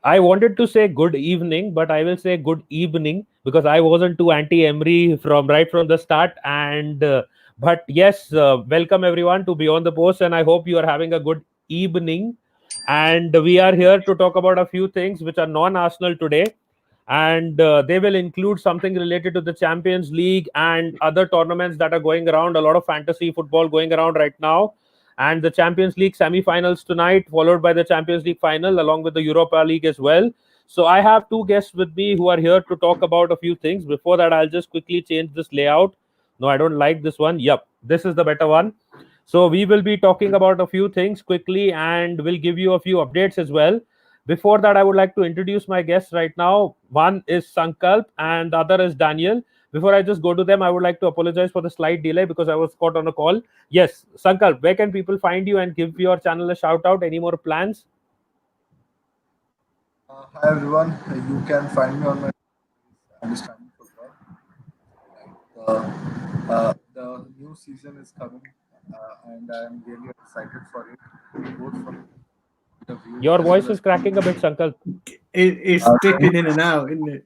I wanted to say good evening, but I will say good evening because I wasn't too anti-Emery from right from the start. And but yes, welcome everyone to Beyond the Post, and I hope you are having a good evening. And we are here to talk about a few things which are non-Arsenal today, and they will include something related to the Champions League and other tournaments that are going around. A lot of fantasy football going around right now, and the Champions League semi-finals tonight, followed by the Champions League final, along with the Europa League as well. So I have two guests with me who are here to talk about a few things. Before that, I'll just quickly change this layout. No, I don't like this one. Yep, this is the better one. So we will be talking about a few things quickly, and we'll give you a few updates as well. Before that, I would like to introduce my guests right now. One is Sankalp and the other is Daniel. Before I just go to them, I would like to apologize for the slight delay because I was caught on a call. Yes, Sankalp, where can people find you and give your channel a shout out? Any more plans? Hi everyone, you can find me on my understanding football. The new season is coming, and I am really excited for it, both from the view Your as voice well as is cracking a bit, Sankalp. It's dipping in and out, isn't it?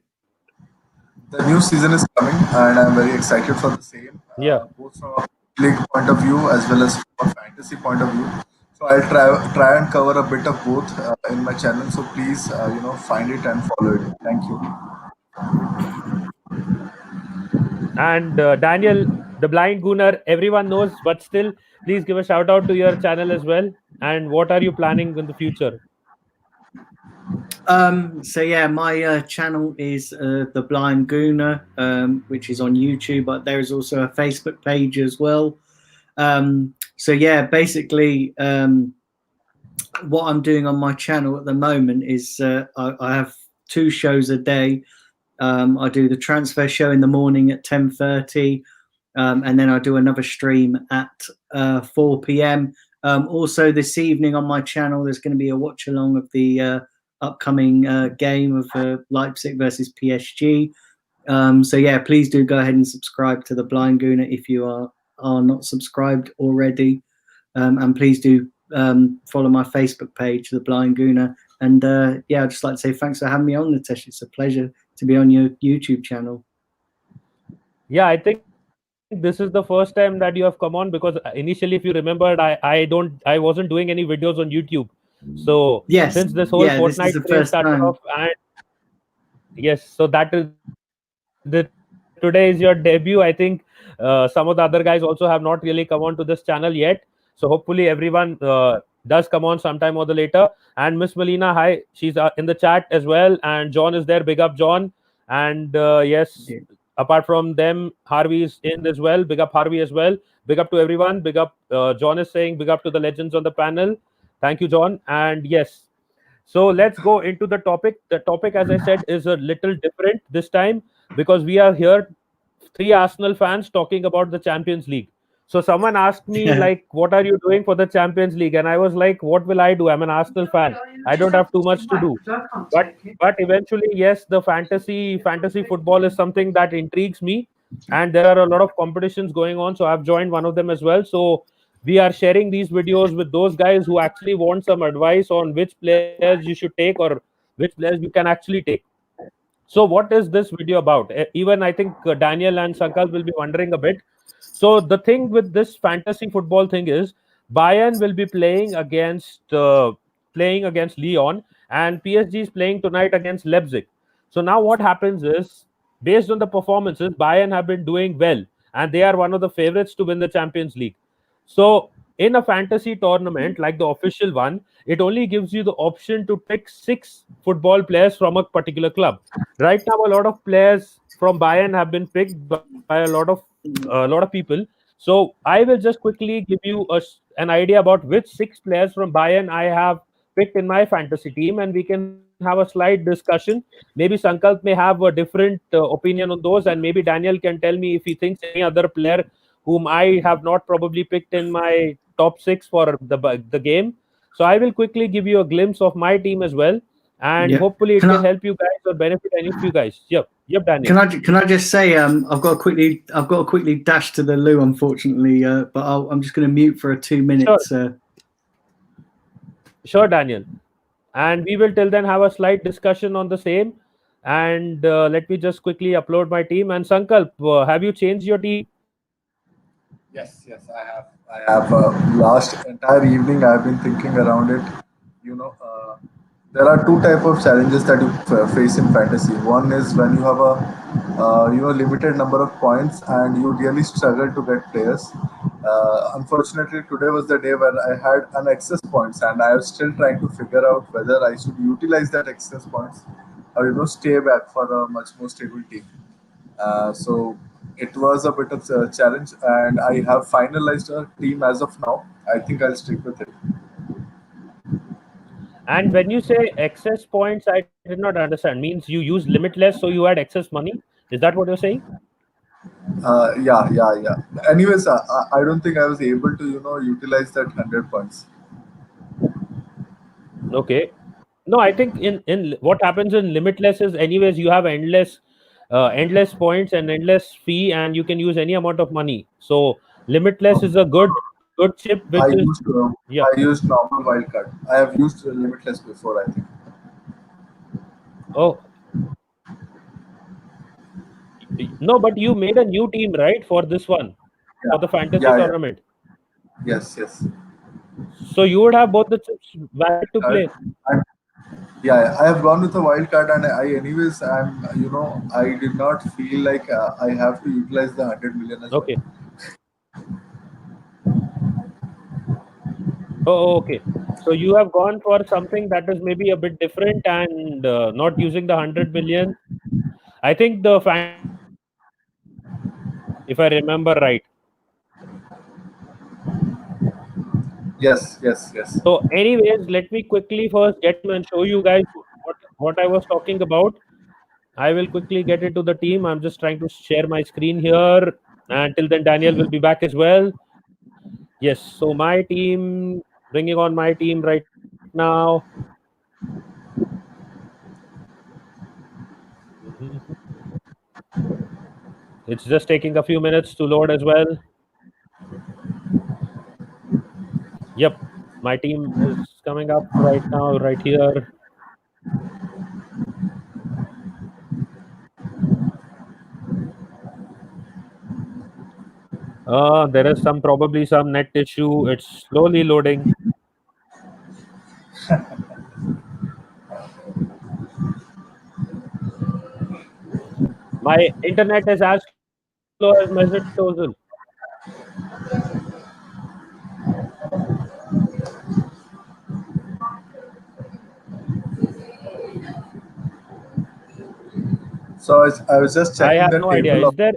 the new season is coming, and I'm very excited for the same, Yeah. both from a league point of view as well as from a fantasy point of view. So I'll try and cover a bit of both in my channel. So please, find it and follow it. Thank you. And Daniel, the blind gooner, everyone knows, but still, please give a shout out to your channel as well. And what are you planning in the future? So yeah, my channel is The Blind Gooner, which is on YouTube, but there is also a Facebook page as well. So yeah, basically, what I'm doing on my channel at the moment is I have 2 shows a day. I do the transfer show in the morning at 10:30, and then I do another stream at 4 p.m. Also, this evening on my channel, there's going to be a watch along of the upcoming game of Leipzig versus PSG. So yeah, please do go ahead and subscribe to the Blind Gooner if you are not subscribed already, and please do follow my Facebook page, the Blind Gooner. And yeah, I'd just like to say thanks for having me on, Nitesh. It's a pleasure to be on your YouTube channel. Yeah, I think this is the first time that you have come on because initially, if you remembered, I wasn't doing any videos on YouTube. So Yes, since this whole yeah, this is Fortnite the craze first started time. off, and yes, so that is today is your debut. I think some of the other guys also have not really come on to this channel yet. So hopefully everyone does come on sometime or the later. And Miss Melina, hi, she's in the chat as well. And John is there. Big up, John. And yes, Yeah. apart from them, Harvey is in as well. Big up Harvey as well. Big up to everyone. Big up. John is saying big up to the legends on the panel. Thank you, John. And yes, so let's go into the topic. The topic, as I said, is a little different this time because we are here, 3 Arsenal fans talking about the Champions League. So someone asked me like, "What are you doing for the Champions League?" And I was like, "What will I do? I'm an Arsenal fan. I don't have too much to do." But eventually, yes, the fantasy football is something that intrigues me, and there are a lot of competitions going on. So I've joined one of them as well. So we are sharing these videos with those guys who actually want some advice on which players you should take or which players you can actually take. So what is this video about? Even I think Daniel and Sankal will be wondering a bit. So the thing with this fantasy football thing is Bayern will be playing against Lyon, and PSG is playing tonight against Leipzig. So now what happens is, based on the performances, Bayern have been doing well, and they are one of the favorites to win the Champions League. So in a fantasy tournament like the official one, it only gives you the option to pick 6 football players from a particular club. Right now, a lot of players from Bayern have been picked by a lot of people. So I will just quickly give you an idea about which 6 players from Bayern I have picked in my fantasy team, and we can have a slight discussion. Maybe Sankalp may have a different opinion on those, and maybe Daniel can tell me if he thinks any other player whom I have not probably picked in my top 6 for the game. So I will quickly give you a glimpse of my team as well, and Yeah. hopefully it Can can I help you guys or benefit any of you guys. Yep, Daniel. can I just say I've got to quickly dash to the loo, unfortunately, but I'm just going to mute for 2 minutes. Sure, Daniel. and we will till then have a slight discussion on the same. And let me just quickly upload my team. And Sankalp, have you changed your team? Yes, yes, I have. I have. Last entire evening, I've been thinking around it. You know, there are two type of challenges that you face in fantasy. One is when you have a limited number of points and you really struggle to get players. Unfortunately, today was the day where I had an excess points, and I was still trying to figure out whether I should utilize that excess points or stay back for a much more stable team. So it was a bit of a challenge, and I have finalized a team as of now. I think I'll stick with it. And when you say excess points, I did not understand. Means you use limitless, so you had excess money. Is that what you're saying? Yeah, yeah, yeah. Anyways, I don't think I was able to utilize that 100 points. Okay. No, I think in what happens in limitless is anyways you have endless points and endless fee, and you can use any amount of money. So limitless is a good chip, I which is used yeah. I used normal wildcard. I have used limitless before, I think. Oh no, but you made a new team, right, for this one, for the Yeah, fantasy yeah, yeah. tournament. Yes, yes. So you would have both the chips valid to Card. play. And yeah, I have gone with a wild card, and anyways, I did not feel like I have to utilize the 100 million as well. Okay. Oh, okay. So you have gone for something that is maybe a bit different and not using the 100 million. I think the fantasy tournament is in November, if I remember right. Yes, yes, yes. So, anyways, let me quickly first get him and show you guys what I was talking about. I will quickly get into the team. I'm just trying to share my screen here. Until then, Daniel will be back as well. Yes. So my team, bringing on my team right now. Mhm. It's just taking a few minutes to load as well. Yep. My team is coming up right now, right here. There is probably some net issue. It's slowly loading. My internet is as slow as Mesut Ozil. So I was just I checking have the no idea. table of Is there?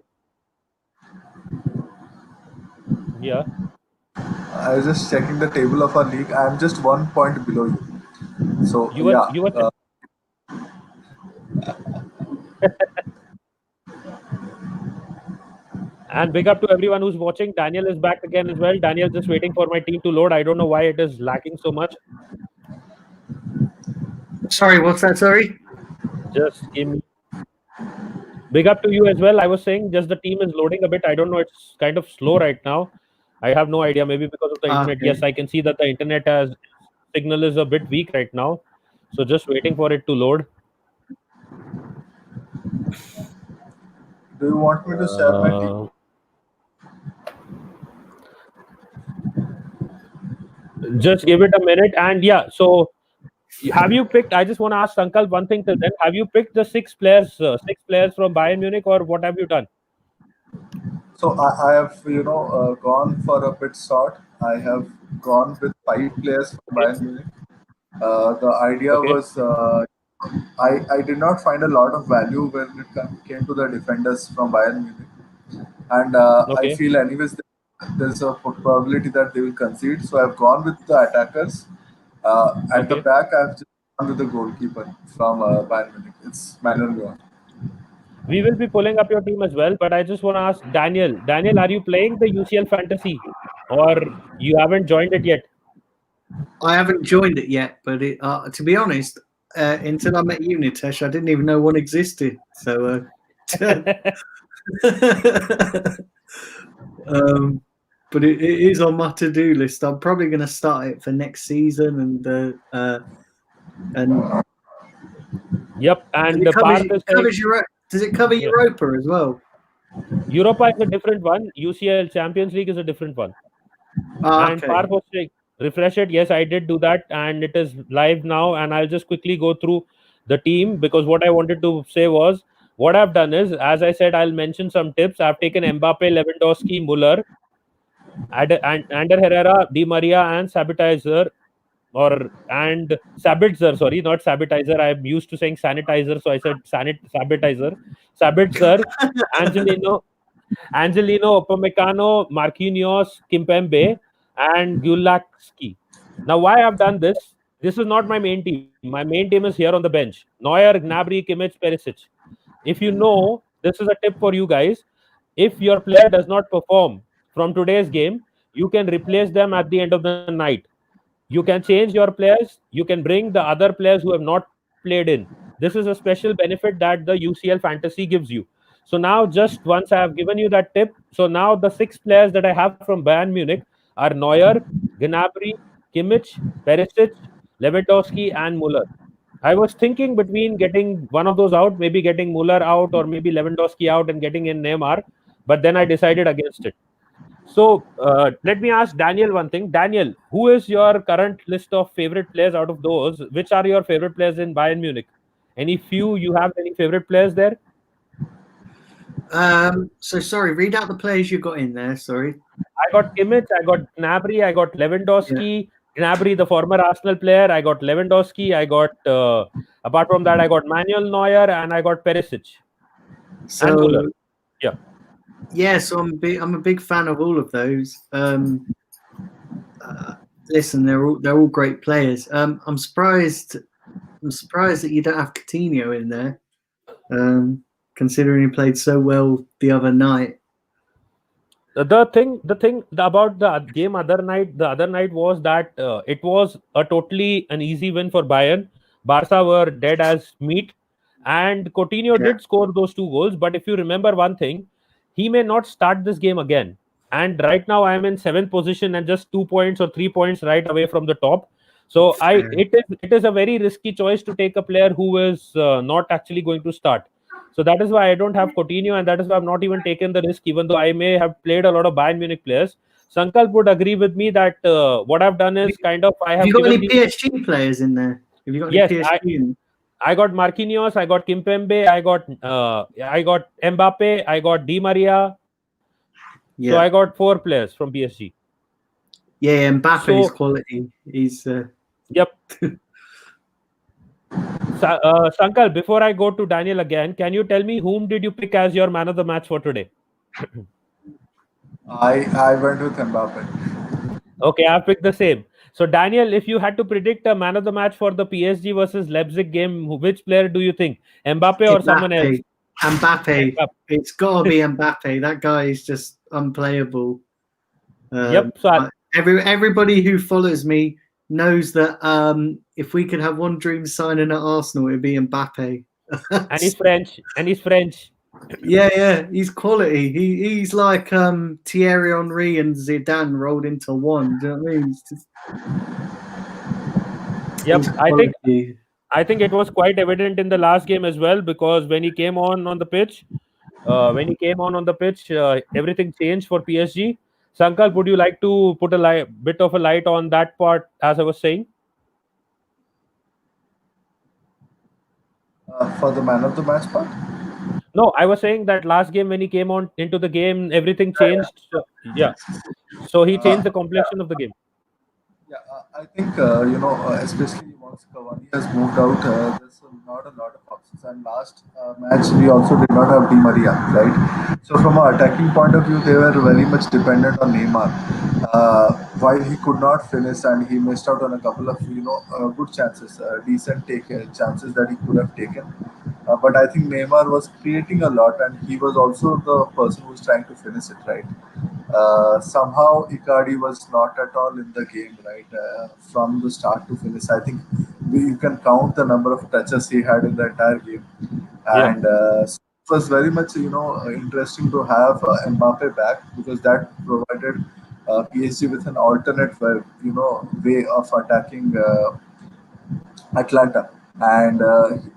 Yeah. I was just checking the table of our league. I'm just 1 point below you. So yeah, You were. And big up to everyone who's watching. Daniel is back again as well. Daniel just waiting for my team to load. I don't know why it is lacking so much. Sorry, what's that? Sorry. Just give me. Big up to you as well. I was saying just the team is loading a bit. I don't know. It's kind of slow right now. I have no idea. Maybe because of the internet. Okay. Yes, I can see that the internet has signal is a bit weak right now. So just waiting for it to load. do you want me to share my team? Uh, just give it a minute. And yeah, so have you picked? I just want to ask Uncle one thing till then. Have you picked the six players from Bayern Munich, or what have you done? So I have gone for a bit short. I have gone with 5 players from Okay, Bayern Munich. The idea okay, was I did not find a lot of value when it came to the defenders from Bayern Munich, and I okay, feel anyways there's a probability that they will concede. So I've gone with the attackers. At the okay. back, I've just gone with the goalkeeper from Bayern Munich. It's Manuel Neuer. We will be pulling up your team as well, but I just want to ask Daniel. Daniel, are you playing the UCL Fantasy, or you haven't joined it yet? I haven't joined it yet, but to be honest, until I met you, Nitesh, I didn't even know one existed. So, but it is on my to-do list. I'm probably going to start it for next season, and And Yep. does And it covers Parth is saying, covers does it cover yeah, Europa as well? Europa is a different one. UCL Champions League is a different one. Ah, And okay. Parth was saying, refresh it. Yes, I did do that, and it is live now. And I'll just quickly go through the team because what I wanted to say was what I've done is, as I said, I'll mention some tips. I've taken Mbappe, Lewandowski, Muller, Ander Herrera, Di Maria, and Sabitizer and Sabitzer. Sorry, not Sabitizer. I'm used to saying sanitizer, so I said Sabitizer. Sabitzer, Angelino, Upamecano, Marquinhos, Kimpembe, and Gulakski. Now, why I've done this? This is not my main team. My main team is here on the bench. Neuer, Gnabry, Kimmich, Perisic. If you know, this is a tip for you guys. If your player does not perform from today's game, you can replace them at the end of the night. You can change your players. You can bring the other players who have not played in. This is a special benefit that the UCL fantasy gives you. So now, just once I have given you that tip, so now the six players that I have from Bayern Munich are Neuer, Gnabry, Kimmich, Perisic, Lewandowski, and Muller. I was thinking between getting one of those out, maybe getting Muller out, or maybe Lewandowski out and getting in Neymar, but then I decided against it. So let me ask Daniel one thing. Daniel, who is your current list of favorite players out of those? Which are your favorite players in Bayern Munich? Any few you have any favorite players there? So sorry, read out the players you got in there. Sorry. I got Kimmich, I got Gnabry, I got Yeah. Lewandowski. Gnabry, the former Arsenal player. I got Lewandowski. I got apart from that, I got Manuel Neuer and I got Perisic and Muller. So Yeah. yeah, so I'm a big fan of all of those. Listen, they're all great players. I'm surprised that you don't have Coutinho in there, considering he played so well the other night. The thing about the the other night was that it was a totally an easy win for Bayern. Barca were dead as meat, and Coutinho Yeah, did score those two goals. But if you remember one thing, he may not start this game again. And right now, I am in seventh position and just 2 points or 3 points right away from the top. So fair. it is a very risky choice to take a player who is not actually going to start. So that is why I don't have Coutinho, and that is why I've not even taken the risk, even though I may have played a lot of Bayern Munich players. Sankalp would agree with me that what I've done is kind of I Have you have got given any the PSG players in there? Have you got any yes, PSG in? I got Marquinhos, I got Kimpembe, I got Mbappe, I got Di Maria. So I Yeah, got four players from PSG. yeah. Mbappe's So quality. He's yep. Sankal, before I go to Daniel again, can you tell me whom did you pick as your man of the match for today? I went with Mbappe. Okay, I picked the same. So, Daniel, if you had to predict a man of the match for the PSG versus Leipzig game, which player do you think? Mbappe or someone else? Mbappe. Mbappe. Mbappe. It's got to be Mbappe. That guy is just unplayable. Yep. So, Everybody who follows me knows that if we could have one dream signing at Arsenal, it'd be Mbappe. and he's French. And he's French. Yeah, he's quality. He's like Thierry Henry and Zidane rolled into one. Do you know what I mean? Yep. He's quality. I think it was quite evident in the last game as well because when he came on the pitch, everything changed for PSG. Sankal, would you like to put a bit of a light on that part, as I was saying? For the man of the match part. No, I was saying that last game when he came on into the game, everything changed. So, yeah, so he changed the Yeah, complexion of the game. yeah. I think especially once Cavani has moved out, there's not a lot of options. And last match we also did not have Di Maria, right? So from an attacking point of view, they were very much dependent on Neymar. While he could not finish and he missed out on a couple of good chances, decent take chances that he could have taken. But I think Neymar was creating a lot, and he was also the person who was trying to finish it, right? Somehow Icardi was not at all in the game, right? From the start to finish, I think you can count the number of touches he had in the entire game, Yeah, and it was very much interesting to have Mbappe back because that provided PSG with an alternate way of attacking Atlanta, and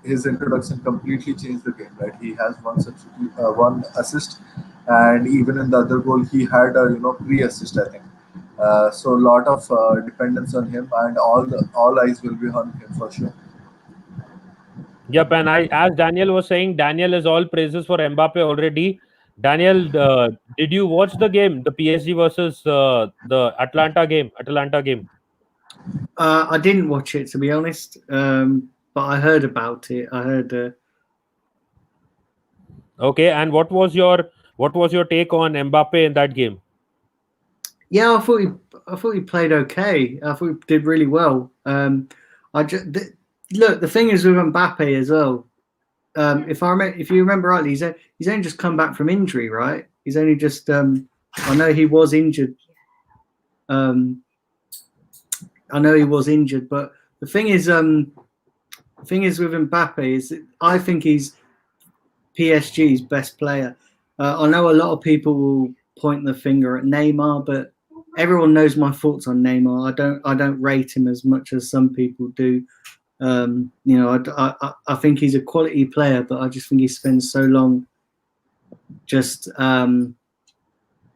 his introduction completely changed the game. Right, he has one substitute, one assist, and even in the other goal, he had a pre-assist, I think. So a lot of dependence on him, and all eyes will be on him for sure. Yep, and as Daniel was saying, Daniel is all praises for Mbappe already. Daniel, did you watch the game, the PSG versus the Atlanta game? I didn't watch it, to be honest, but I heard about it. I heard. Okay, and what was your take on Mbappe in that game? Yeah, I thought he played okay. I thought he did really well. I just look. The thing is with Mbappe as well. If you remember rightly, he's only just come back from injury, right? He's only just. I know he was injured. Um, I know he was injured, but the thing is with Mbappe is that I think he's PSG's best player. I know a lot of people will point the finger at Neymar, but everyone knows my thoughts on Neymar. I don't rate him as much as some people do. I think he's a quality player, but I just think he spends so long just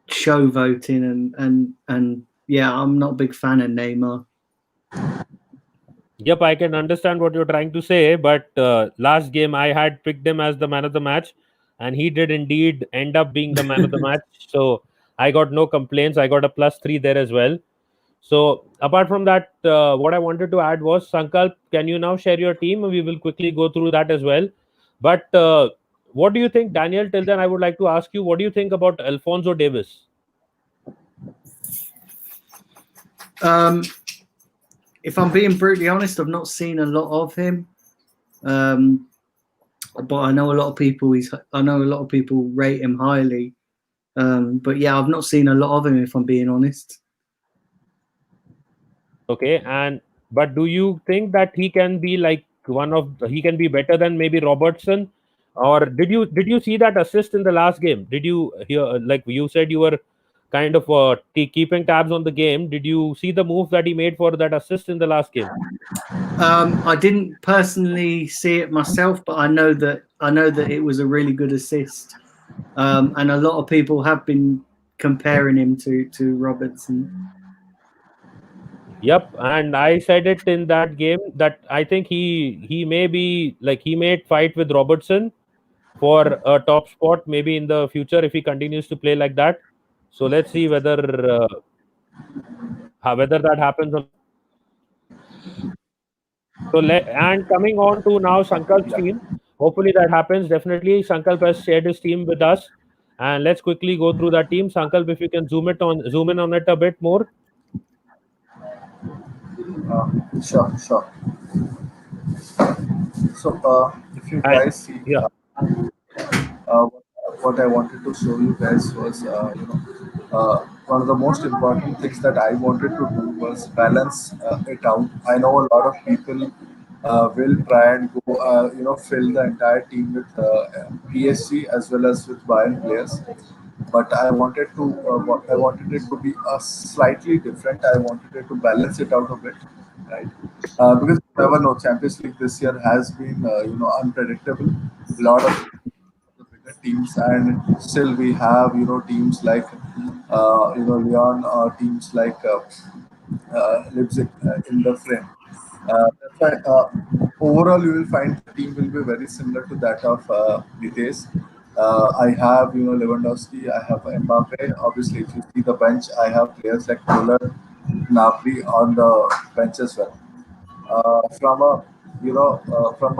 showboating and yeah, I'm not a big fan of Neymar. Yep, I can understand what you're trying to say, but last game I had picked him as the man of the match, and he did indeed end up being the man of the match. So I got no complaints. I got a +3 there as well. So apart from that, what I wanted to add was, Sankalp, can you now share your team? We will quickly go through that as well. But what do you think, Daniel? Till then, I would like to ask you, what do you think about Alfonso Davis? Um, if I'm being brutally honest, I've not seen a lot of him. Um, but I know a lot of people. I know a lot of people rate him highly. But yeah, I've not seen a lot of him. If I'm being honest. Okay, and but do you think that he can be like he can be better than maybe Robertson? Or did you see that assist in the last game? Did you hear, like you said, you were kind of keeping tabs on the game? Did you see the move that he made for that assist in the last game? I didn't personally see it myself, but I know that it was a really good assist, and a lot of people have been comparing him to Robertson. Yep, and I said it in that game that I think he may be like he may fight with Robertson for a top spot maybe in the future if he continues to play like that. So let's see whether that happens or not. So and coming on to now Sankalp's Yeah. team. Hopefully that happens. Definitely, Sankalp has shared his team with us, and let's quickly go through that team. Sankalp, if you can zoom in on it a bit more. Sure, sure. So, if you And guys see, yeah, uh, what I wanted to show you guys was, one of the most important things that I wanted to do was balance it out. I know a lot of people will try and go, fill the entire team with PSG as well as with Bayern players. But I wanted it to be a slightly different. I wanted it to balance it out a bit, right? Because you never know. Champions League this year has been, unpredictable. A lot of the bigger teams, and still we have teams like Lyon, or teams like Leipzig in the frame. That's why overall you will find the team will be very similar to that of Nitesh. I have Lewandowski, I have Mbappe. Obviously, if you see the bench, I have players like Muller, Gnabry on the bench as well. From a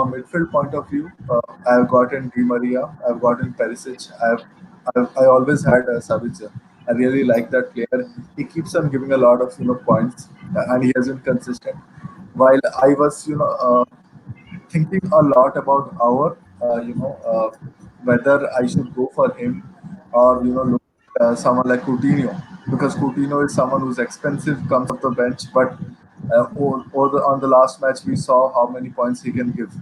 midfield point of view, I've gotten Di Maria, I've gotten Perisic, I always had Savic. I really like that player. He keeps on giving a lot of points, and he has been consistent. While I was thinking a lot about whether I should go for him, or look at someone like Coutinho, because Coutinho is someone who's expensive, comes off the bench, but on the last match we saw how many points he can give.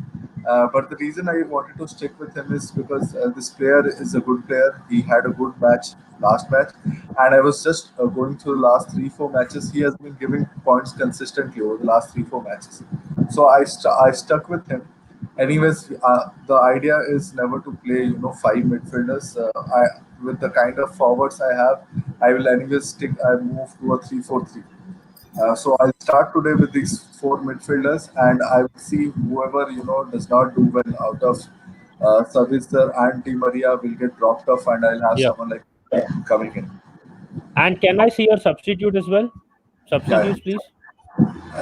But the reason I wanted to stick with him is because this player is a good player. He had a good match last match, and I was just going through the last 3-4 matches. He has been giving points consistently over the last 3-4 matches. So I stuck with him. Anyways, the idea is never to play, five midfielders. With the kind of forwards I have, I will anyways stick. I move to a 3-4-3. So I'll start today with these four midfielders, and I will see whoever does not do well out of Savitzer and Di Maria will get dropped off, and I'll have Yeah. someone like coming in. And can I see your substitute as well? Yeah, Substitutes, please.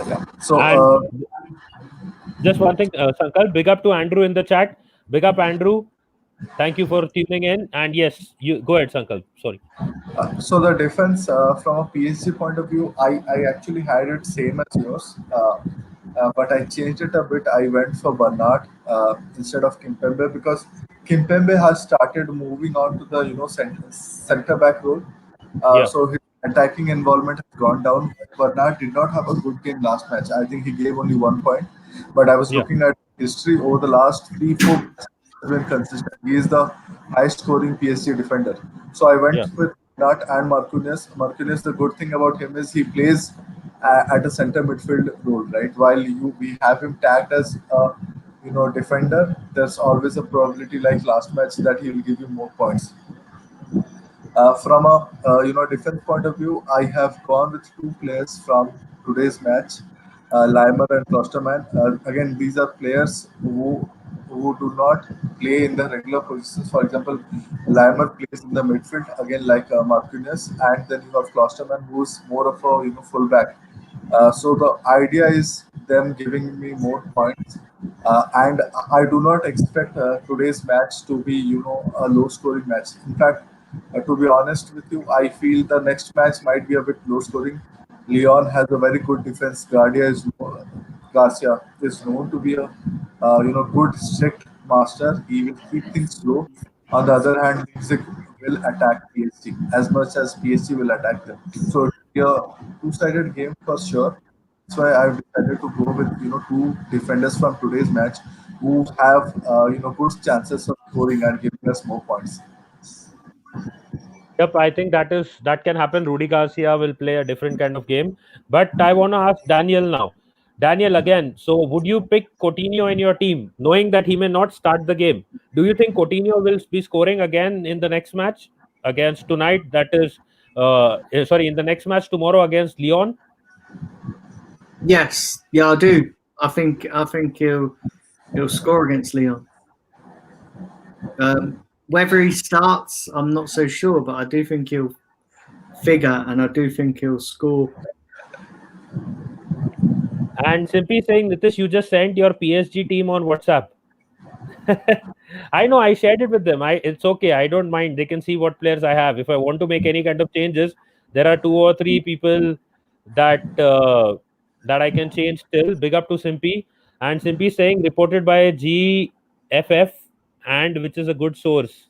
yeah. So And just one thing, Sankal, big up to Andrew in the chat. Big up, Andrew. Thank you for tuning in. And yes, you go ahead, Sankal. Sorry. So the defense from a PSG point of view, I actually had it same as yours, but I changed it a bit. I went for Bernard instead of Kimpembe because Kimpembe has started moving on to the center back role. Yeah. So his attacking involvement has gone down. Bernard did not have a good game last match. I think he gave only 1 point. But I was Yeah. looking at history over the last 3-4 matches. He has been consistent. He is the highest scoring PSG defender. So I went Yeah. with Bernard and Marquinhos. Marquinhos, the good thing about him is he plays at a center midfield role, right? While we have him tagged as a defender, there's always a probability like last match that he will give you more points. From a defense point of view, I have gone with two players from today's match, Limer and Klosterman. Again, these are players who do not play in the regular positions. For example, Limer plays in the midfield again like Marquinhos, and then you have Klosterman who's more of a fullback. So the idea is them giving me more points, and I do not expect today's match to be a low scoring match. In fact, to be honest with you, I feel the next match might be a bit low scoring. Leon has a very good defense. Garcia is known to be a good strict master. He will keep things slow. On the other hand, Leipzig will attack PSG as much as PSG will attack them. So it'll be a two-sided game for sure. That's why I've decided to go with two defenders from today's match who have good chances of scoring and giving us more points. Yep, I think that can happen. Rudy Garcia will play a different kind of game. But I want to ask Daniel now. Daniel, again, so would you pick Coutinho in your team, knowing that he may not start the game? Do you think Coutinho will be scoring again in the next match against tonight? That is, sorry, in the next match tomorrow against Lyon? Yes, yeah, I do. I think he'll score against Leon. Whether he starts, I'm not so sure, but I do think he'll figure, and I do think he'll score. And simply saying, Nitish, you just sent your PSG team on WhatsApp. I know I shared it with them. It's okay. I don't mind. They can see what players I have. If I want to make any kind of changes, there are two or three people that that I can change still. Big up to Simpy. And Simpy saying reported by GFF, and which is a good source.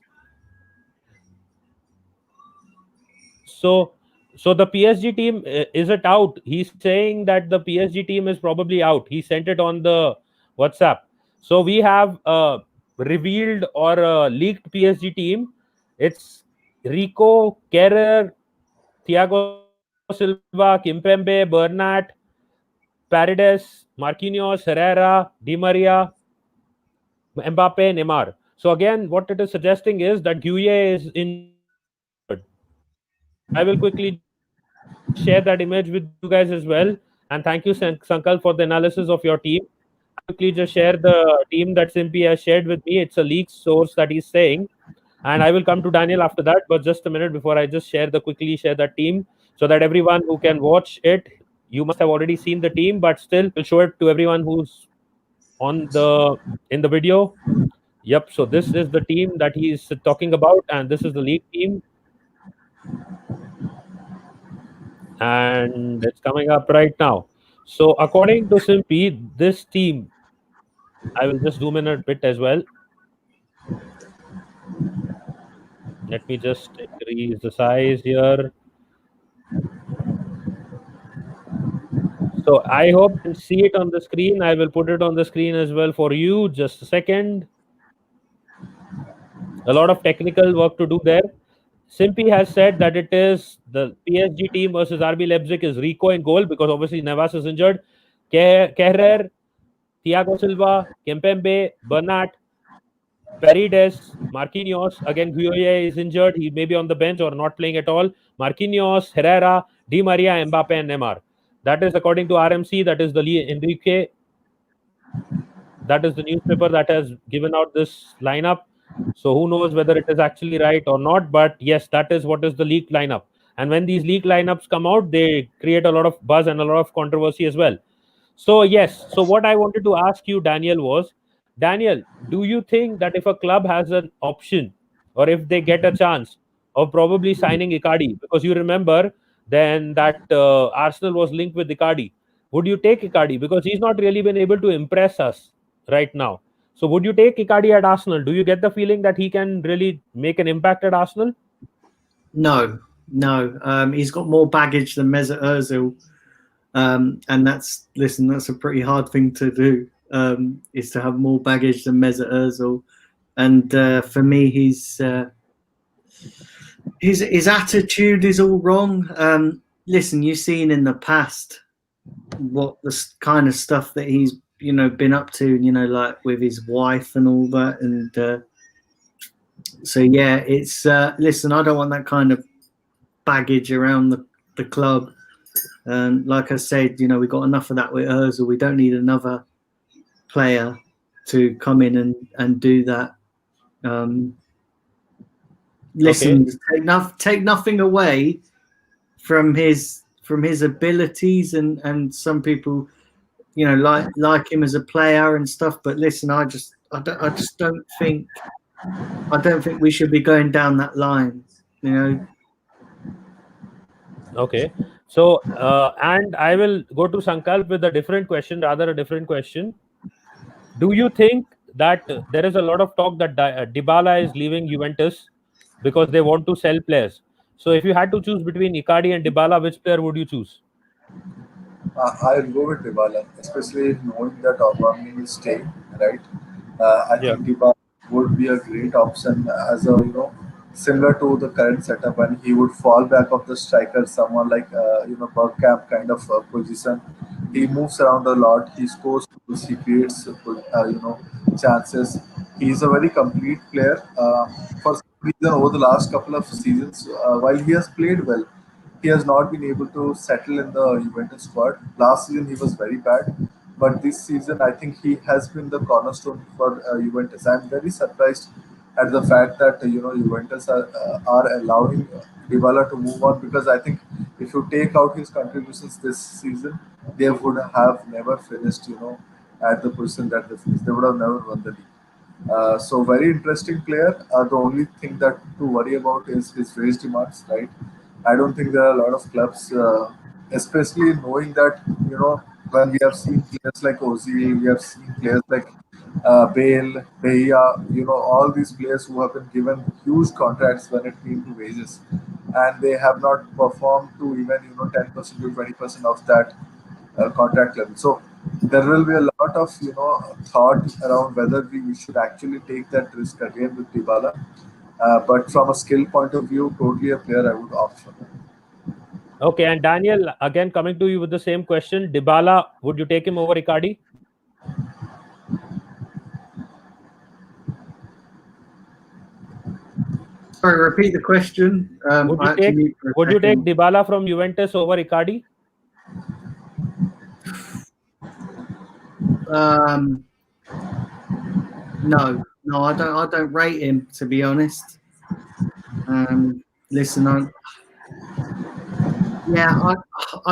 So, so the PSG team, is it out? He's saying that the PSG team is probably out. He sent it on the WhatsApp. So we have revealed or leaked PSG team. It's Rico, Kerrer, Thiago Silva, Kimpembe, Bernat, Paredes, Marquinhos, Herrera, Di Maria, Mbappe, Neymar. So again, what it is suggesting is that Gueye is injured. So I will quickly just share that image with you guys as well. And thank you, Sankal, for the analysis of your team. I will quickly just share the team that Simpy has shared with me. It's a leaked source that he's saying. And I will come to Daniel after that. But just a minute before I just quickly share that team so that everyone who can watch it, you must have already seen the team, but still we'll show it to everyone who's on the in the video. Yep. So this is the team that he's talking about, and this is the league team. And it's coming up right now. So according to Simpy, this team, I will just zoom in a bit as well. Let me just increase the size here. So I hope you can see it on the screen. I will put it on the screen as well for you. Just a second. A lot of technical work to do there. Simpy has said that it is the PSG team versus RB Leipzig is Rico in goal because obviously Navas is injured. Kehrer, Thiago Silva, Kempembe, Bernat, Paredes, Marquinhos. Again, Gueye is injured. He may be on the bench or not playing at all. Marquinhos, Herrera, Di Maria, Mbappe, and Neymar. That is according to RMC. That is the Enrique. That is the newspaper that has given out this lineup. So who knows whether it is actually right or not? But yes, that is what is the leaked lineup. And when these leaked lineups come out, they create a lot of buzz and a lot of controversy as well. So yes, so what I wanted to ask you, Daniel, was Daniel, do you think that if a club has an option or if they get a chance of probably signing Icardi, because you remember then that Arsenal was linked with Icardi, would you take Icardi? Because he's not really been able to impress us right now. So would you take Icardi at Arsenal? Do you get the feeling that he can really make an impact at Arsenal? No, no. He's got more baggage than Mesut Ozil, and that's a pretty hard thing to do. Is to have more baggage than Mesut Ozil, and for me, his attitude is all wrong. Listen, you've seen in the past what the kind of stuff that he's been up to, like with his wife and all that, and so yeah, it's listen, I don't want that kind of baggage around the club. Like I said, we got enough of that with Ozil. We don't need another player to come in and do that. Listen, Okay. take nothing away from his abilities, and some people, like him as a player and stuff. But listen, I just don't think we should be going down that line. Okay. So, and I will go to Sankalp with a different question, rather a different question. Do you think that there is a lot of talk that Dybala is leaving Juventus because they want to sell players? So, if you had to choose between Icardi and Dybala, which player would you choose? I'll go with Dybala, especially knowing that Aubameyang will stay, right? I Yeah. think Dybala would be a great option as a similar to the current setup, and he would fall back of the striker, someone like Bergkamp kind of position. He moves around a lot. He scores goals. He creates chances. He's a very complete player. For some reason, over the last couple of seasons, while he has played well, he has not been able to settle in the Juventus squad. Last season he was very bad, but this season I think he has been the cornerstone for Juventus. I'm very surprised at the fact that Juventus are allowing Dybala to move on, because I think if you take out his contributions this season, they would have never finished at the position that they finished. They would have never won the league. So very interesting player. The only thing that to worry about is his wage demands, right? I don't think there are a lot of clubs, especially knowing that when we have seen players like Ozil, we have seen players like Bale, De Gea, all these players who have been given huge contracts when it came to wages, and they have not performed to even 10% to 20% of that contract level. So there will be a lot of thought around whether we should actually take that risk again with Dybala. But from a skill point of view, totally a player I would opt for. Okay. And Daniel, again coming to you with the same question, Dybala, would you take him over Icardi? Sorry, repeat the question. Would you take Dybala from Juventus over Icardi? No, I don't rate him, to be honest. Listen, I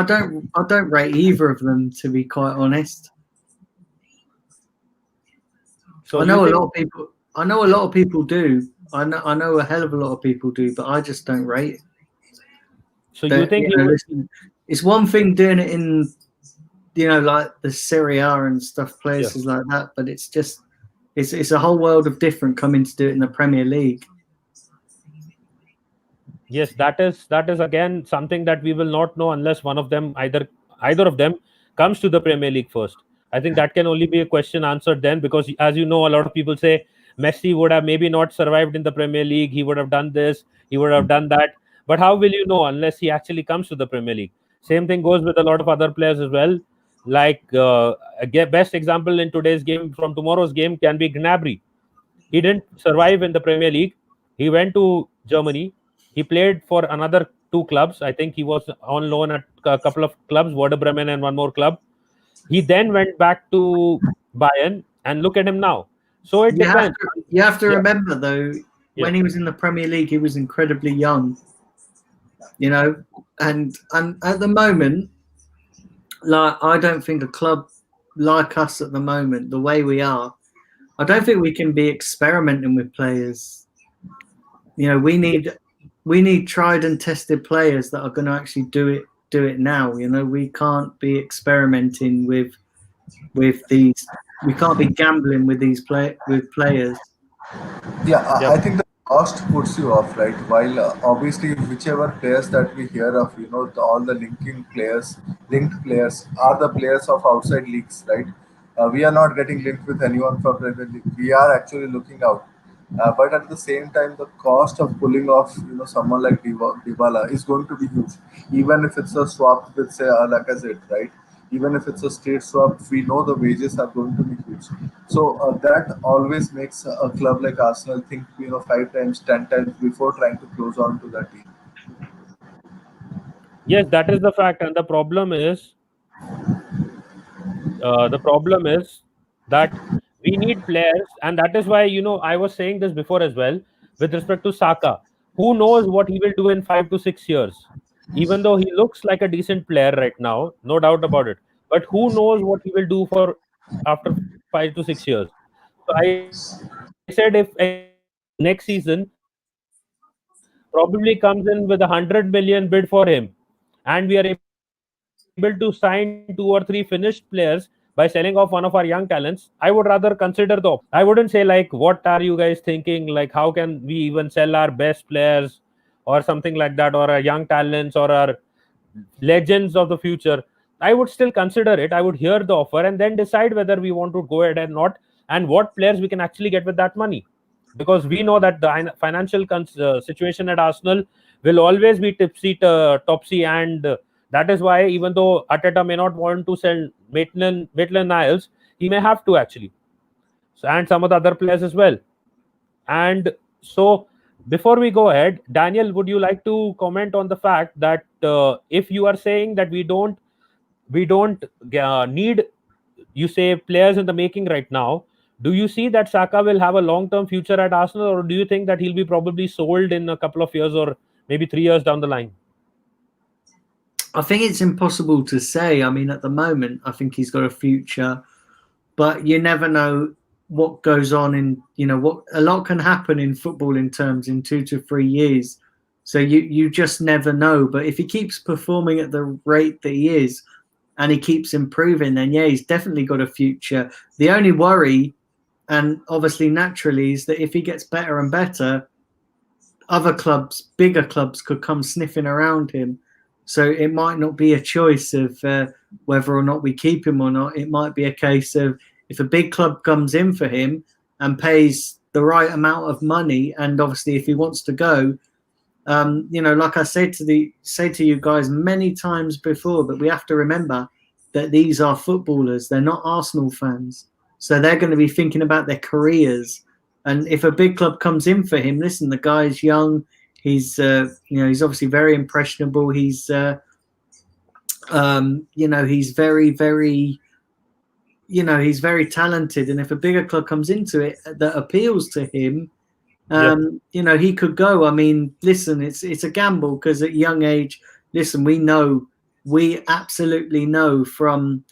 don't rate either of them, to be quite honest. So I know a lot of people. I know a lot of people do. I know a hell of a lot of people do, but I just don't rate it. So you think listen, it's one thing doing it in like the Serie A and stuff, places like that, but it's just it's a whole world of different coming to do it in the Premier League. Yes, that is again something that we will not know unless one of them, either of them, comes to the Premier League first. I think that can only be a question answered then, because as you know, a lot of people say Messi would have maybe not survived in the Premier League. He would have done this, he would have done that. But how will you know unless he actually comes to the Premier League? Same thing goes with a lot of other players as well. Like best example in today's game from tomorrow's game can be Gnabry. He didn't survive in the Premier League. He went to Germany. He played for another two clubs. I think he was on loan at a couple of clubs, Werder Bremen and one more club. He then went back to Bayern, and look at him now. So it depends. You have to Yeah, remember though, yeah. when he was in the Premier League, he was incredibly young. You know, and at the moment, like I don't think a club like us at the moment, the way we are, I don't think we can be experimenting with players. You know, we need tried and tested players that are going to actually do it now. You know, we can't be experimenting with these. We can't be gambling with these players. Yeah, Yep. I think the cost puts you off, right? While obviously, whichever players that we hear of, all the linked players are the players of outside leagues, right? We are not getting linked with anyone from Premier League. We are actually looking out. But at the same time, the cost of pulling off, someone like Dybala is going to be huge. Even if it's a swap with, say, Lacazette, right? Even if it's a straight swap, we know the wages are going to be huge. So that always makes a club like Arsenal think, 5 times, 10 times before trying to close on to that deal. Yes, that is the fact, and the problem is that we need players, and that is why I was saying this before as well with respect to Saka. Who knows what he will do in 5 to 6 years? Even though he looks like a decent player right now, no doubt about it. But who knows what he will do for after 5 to 6 years? So I said if next season probably comes in with 100 million bid for him, and we are able to sign 2 or 3 finished players by selling off one of our young talents, I would rather consider the option. I wouldn't say like, what are you guys thinking? Like, how can we even sell our best players or something like that, or our young talents or our legends of the future? I would still consider it. I would hear the offer and then decide whether we want to go ahead or not, and what players we can actually get with that money. Because we know that the financial situation at Arsenal will always be topsy, and that is why, even though Ateta may not want to sell Maitland-Niles, he may have to actually, and some of the other players as well. And so, before we go ahead, Daniel, would you like to comment on the fact that if you are saying that we don't need, you say, players in the making right now, do you see that Saka will have a long-term future at Arsenal, or do you think that he'll be probably sold in a couple of years or maybe 3 years down the line? I think it's impossible to say. I mean, at the moment, I think he's got a future, but you never know what goes on what a lot can happen in football in 2 to 3 years. So you just never know. But if he keeps performing at the rate that he is and he keeps improving, then yeah, he's definitely got a future. The only worry, and obviously naturally, is that if he gets better and better, other clubs, bigger clubs, could come sniffing around him. So it might not be a choice of whether or not we keep him or not. It might be a case of, if a big club comes in for him and pays the right amount of money, and obviously if he wants to go, like I said to you guys many times before, that we have to remember that these are footballers. They're not Arsenal fans, so they're going to be thinking about their careers. And if a big club comes in for him, listen, the guy's young. He's he's obviously very impressionable. He's he's very, very, he's very talented. And if a bigger club comes into it that appeals to him, Yep. he could go. I mean, listen, it's a gamble, because at a young age, listen, we absolutely know from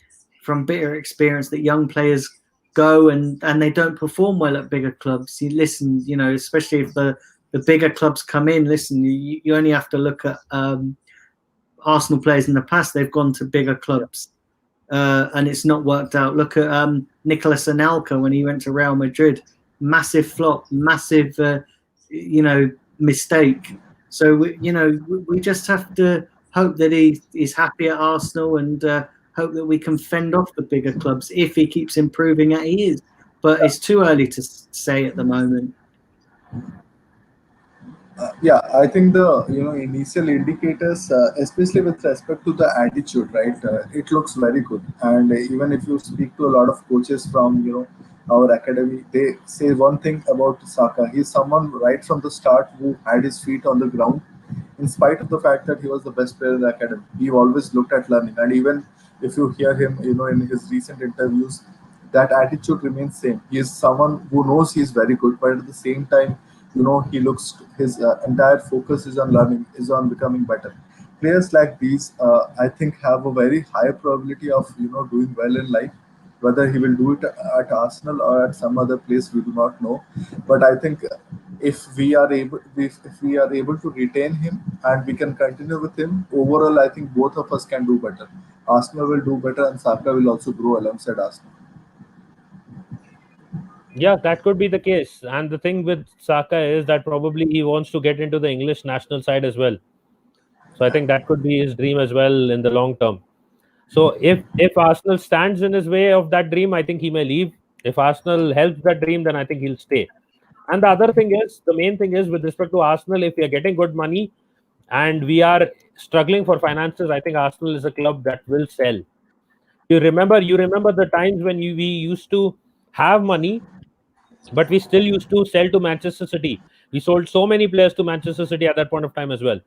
bitter experience that young players go and they don't perform well at bigger clubs. You listen, especially if the bigger clubs come in. Listen, you only have to look at Arsenal players in the past. They've gone to bigger clubs and it's not worked out. Look at Nicolas Anelka when he went to Real Madrid. Massive flop, massive mistake. So we just have to hope that he's happy at Arsenal, and hope that we can fend off the bigger clubs if he keeps improving as he is. But it's too early to say at the moment. Yeah, I think the initial indicators, especially with respect to the attitude, right? It looks very good. And even if you speak to a lot of coaches from our academy, they say one thing about Saka. He's someone right from the start who had his feet on the ground, in spite of the fact that he was the best player in the academy. He always looked at learning, and even if you hear him, in his recent interviews, that attitude remains same. He is someone who knows he is very good, but at the same time, he looks his entire focus is on learning, is on becoming better. Players like these, I think, have a very high probability of doing well in life. Whether he will do it at Arsenal or at some other place, we do not know. But I think if we are able to retain him and we can continue with him, overall, I think both of us can do better. Arsenal will do better, and Saka will also grow alongside Arsenal. Yeah, that could be the case. And the thing with Saka is that probably he wants to get into the English national side as well. So I think that could be his dream as well in the long term. So if Arsenal stands in his way of that dream, I think he may leave. If Arsenal helps that dream, then I think he'll stay. And the other thing is, the main thing is with respect to Arsenal, if we are getting good money and we are struggling for finances, I think Arsenal is a club that will sell. You remember the times when we used to have money, but we still used to sell to Manchester City. We sold so many players to Manchester City at that point of time as well.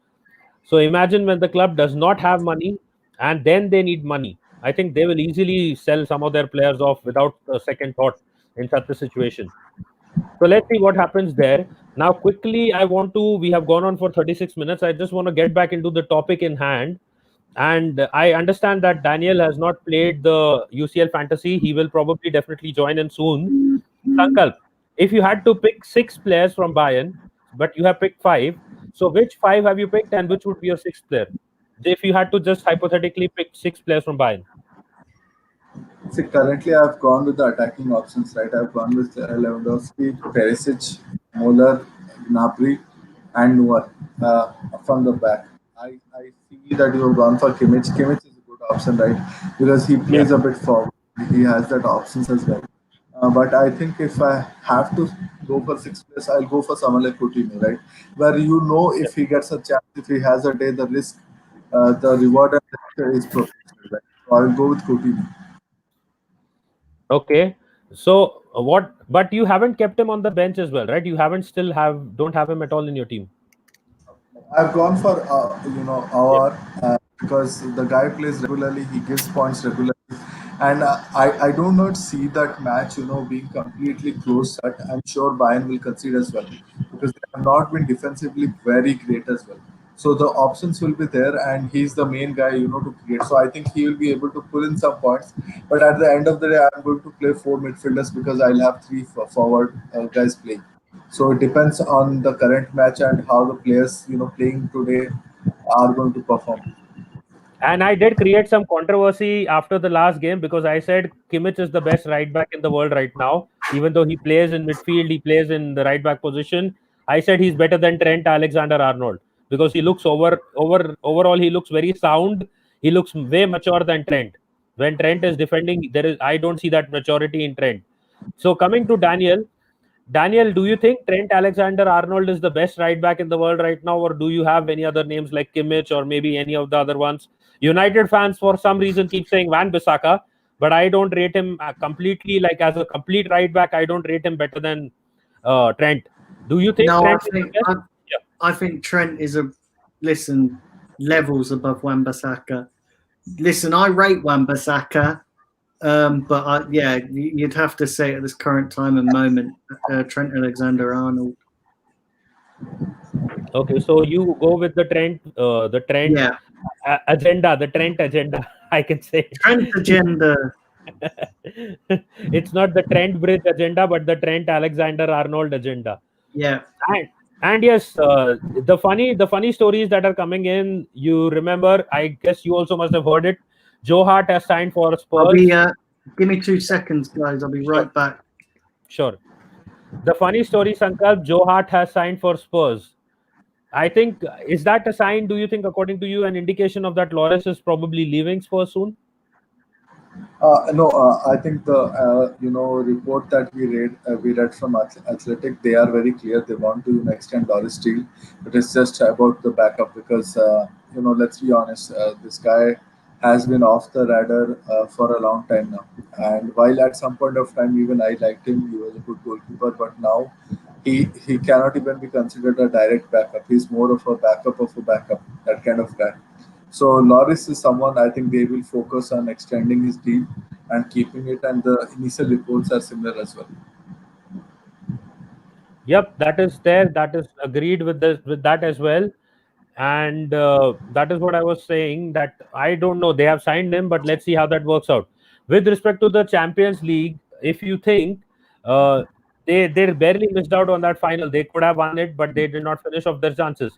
So imagine when the club does not have money and then they need money. I think they will easily sell some of their players off without a second thought in such a situation. So let's see what happens there. Now, quickly, we have gone on for 36 minutes. I just want to get back into the topic in hand. And I understand that Daniel has not played the UCL Fantasy. He will probably definitely join in soon. Sankalp, if you had to pick six players from Bayern, but you have picked five, so which five have you picked and which would be your sixth player? If you had to just hypothetically pick six players from Bayern. See, currently I've gone with the attacking options, right? I've gone with Lewandowski, Perisic, Muller, Gnabry, and Neuer from the back. I see that you have gone for Kimmich. Kimmich is a good option, right? Because he Yeah. plays a bit forward. He has that options as well. But I think if I have to go for six players, I'll go for someone like Coutinho, right? Where Yeah. if he gets a chance, if he has a day, the risk, the reward and risk is proportional, right? So I'll go with Coutinho. Okay. So what? But you haven't kept him on the bench as well, right? You haven't still have don't have him at all in your team. I've gone for Yeah. our because the guy plays regularly. He gives points regularly, and I do not see that match being completely close. Shut. I'm sure Bayern will concede as well because they have not been defensively very great as well. So the options will be there, and he's the main guy to create. So I think he will be able to pull in some points. But at the end of the day, I'm going to play four midfielders because I'll have three forward guys playing. So it depends on the current match and how the players playing today are going to perform. And I did create some controversy after the last game because I said Kimmich is the best right back in the world right now. Even though he plays in midfield, he plays in the right back position. I said he's better than Trent Alexander-Arnold because he looks overall he looks very sound. He looks way mature than Trent. When Trent is defending, I don't see that maturity in Trent. So coming to Daniel, do you think Trent Alexander-Arnold is the best right back in the world right now, or do you have any other names like Kimmich or maybe any of the other ones? United fans, for some reason, keep saying Van Bissaka, but I don't rate him completely like as a complete right back. I don't rate him better than Trent. Do you think No, Trent is the best? Yeah. I think Trent is a listen levels above Wan-Bissaka. Listen, I rate Wan-Bissaka, but yeah, you'd have to say at this current time and moment, Trent Alexander-Arnold. Okay, so you go with the Trent Yeah, agenda, the Trent agenda. I can say Trent it. agenda. It's not the Trent Bridge agenda, but the Trent Alexander Arnold agenda. Yeah, And and yes, the funny stories that are coming in. You remember? I guess you also must have heard it. Joe Hart has signed for I'll be. Spurs. Give me 2 seconds, guys. I'll be Sure, right back. sure. The funny story, Sankalp, Joe Hart has signed for Spurs. I think is that a sign? Do you think, according to you, an indication of that Loris is probably leaving Spurs soon? No, I think the report that we read from Athletic, they are very clear. They want to extend Doris Steele. It is just about the backup because let's be honest, this guy has been off the radar for a long time now. And while at some point of time even I liked him, he was a good goalkeeper, but now he cannot even be considered a direct backup. He's more of a backup, that kind of guy. So Loris is someone I think they will focus on extending his deal and keeping it, and the initial reports are similar as well. Yep, that is there. That is agreed with this with that as well. And that is what I was saying. That I don't know. They have signed him, but let's see how that works out. With respect to the Champions League, if you think uh, they barely missed out on that final, they could have won it, but they did not finish off their chances.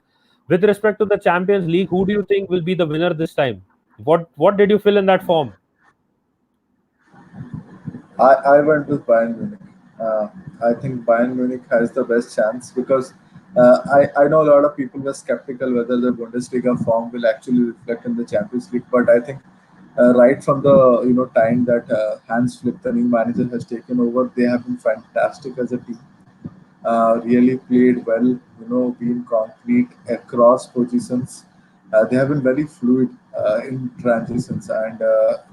With respect to the Champions League, who do you think will be the winner this time? What did you feel in that form? I went with Bayern Munich. Uh, I think Bayern Munich has the best chance because I know a lot of people were skeptical whether the Bundesliga form will actually reflect in the Champions League, but I think right from the time that Hans Flick, the new manager, has taken over, they have been fantastic as a team. Really played well, been concrete across positions. They have been very fluid in transitions, and